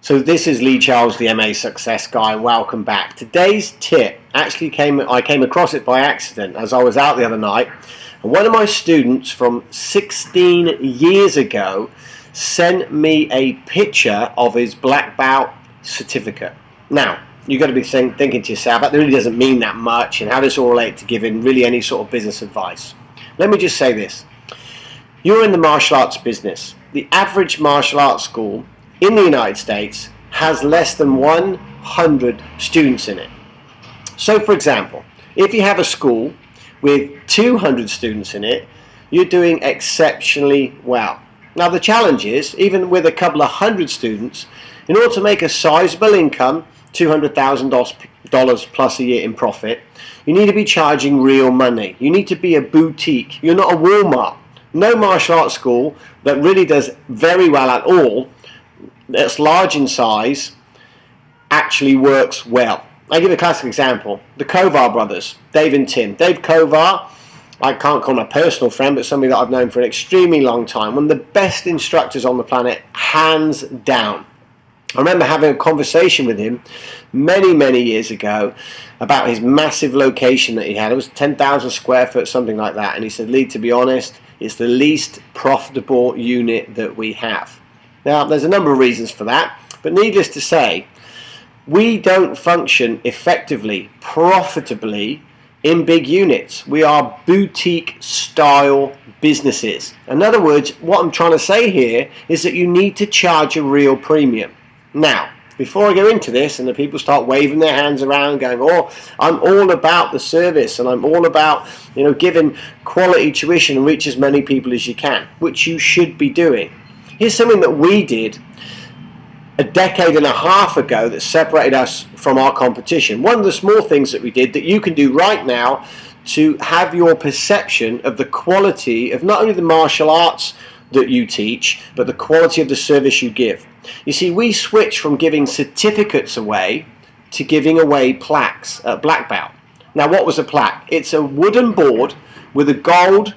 So this is Lee Charles, the MA Success Guy, and welcome back. Today's tip actually I came across it by accident as I was out the other night, and one of my students from 16 years ago sent me a picture of his black belt certificate. Now, you've got to be thinking to yourself, that really doesn't mean that much, and how does it all relate to giving really any sort of business advice? Let me just say this. You're in the martial arts business. The average martial arts school in the United States has less than 100 students in it. So for example, if you have a school with 200 students in it, you're doing exceptionally well. Now the challenge is, even with a couple of hundred students, in order to make a sizable income, $200,000 plus a year in profit, you need to be charging real money. You need to be a boutique. You're not a Walmart. No martial arts school that really does very well at all, that's large in size, actually works well. I'll give you a classic example. The Kovar brothers, Dave and Tim. Dave Kovar, I can't call him a personal friend, but somebody that I've known for an extremely long time. One of the best instructors on the planet, hands down. I remember having a conversation with him many years ago about his massive location that he had. It was 10,000 square foot, something like that. And he said, Lee, to be honest, it's the least profitable unit that we have. Now, there's a number of reasons for that, but needless to say, we don't function effectively, profitably in big units. We are boutique style businesses. In other words, what I'm trying to say here is that you need to charge a real premium. Now, before I go into this and the people start waving their hands around going, oh, I'm all about the service and I'm all about, giving quality tuition and reach as many people as you can, which you should be doing. Here's something that we did a decade and a half ago that separated us from our competition. One of the small things that we did that you can do right now to have your perception of the quality of not only the martial arts that you teach, but the quality of the service you give. You see, we switched from giving certificates away to giving away plaques at black belt. Now, what was a plaque? It's a wooden board with a gold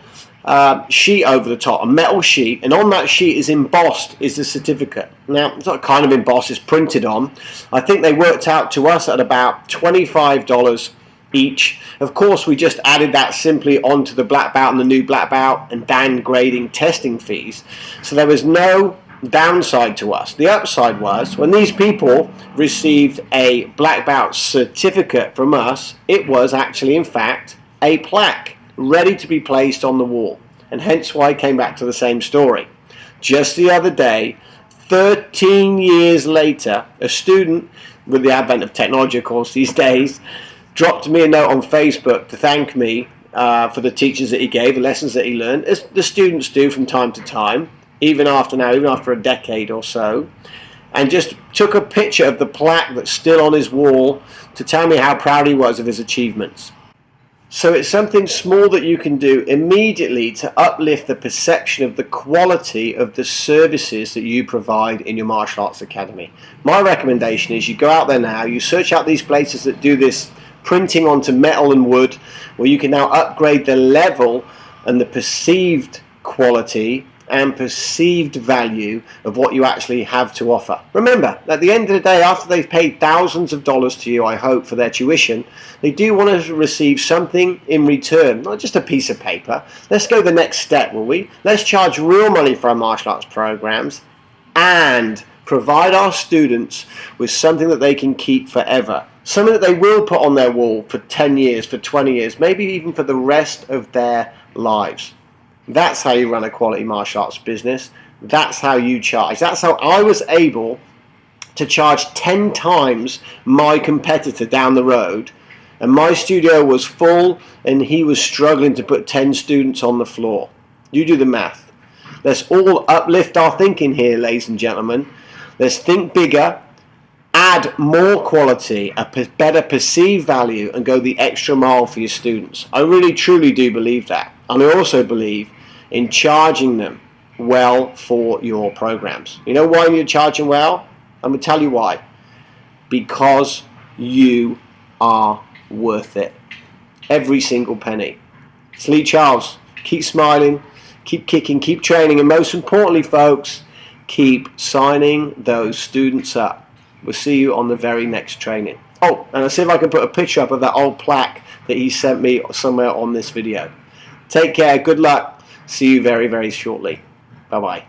sheet over the top, a metal sheet, and on that sheet is embossed is the certificate. Now, it's not kind of embossed, it's printed on. I think they worked out to us at about $25 each. Of course, we just added that simply onto the black belt and the new black belt and downgrading testing fees. So there was no downside to us. The upside was when these people received a black belt certificate from us, it was actually in fact a plaque ready to be placed on the wall, and hence why I came back to the same story. Just the other day, 13 years later, a student, with the advent of technology of course these days, dropped me a note on Facebook to thank me for the teachers that he gave, the lessons that he learned, as the students do from time to time, even after a decade or so, and just took a picture of the plaque that's still on his wall to tell me how proud he was of his achievements. So it's something small that you can do immediately to uplift the perception of the quality of the services that you provide in your martial arts academy. My recommendation is you go out there now, you search out these places that do this printing onto metal and wood, where you can now upgrade the level and the perceived quality and perceived value of what you actually have to offer. Remember, at the end of the day, after they've paid thousands of dollars to you, I hope, for their tuition, they do want to receive something in return, not just a piece of paper. Let's go the next step, will we? Let's charge real money for our martial arts programs and provide our students with something that they can keep forever. Something that they will put on their wall for 10 years, for 20 years, maybe even for the rest of their lives. That's how you run a quality martial arts business. That's how you charge. That's how I was able to charge 10 times my competitor down the road, and my studio was full and he was struggling to put 10 students on the floor. You do the math. Let's all uplift our thinking here, ladies and gentlemen. Let's think bigger, add more quality, a better perceived value, and go the extra mile for your students. I really truly do believe that. And I also believe in charging them well for your programs. You know why you're charging well? I'm going to tell you why. Because you are worth it. Every single penny. It's Lee Charles. Keep smiling, keep kicking, keep training, and most importantly, folks, Keep signing those students up. We'll see you on the very next training. Oh, and I'll see if I can put a picture up of that old plaque that he sent me somewhere on this video. Take care. Good luck. See you very, very shortly. Bye-bye.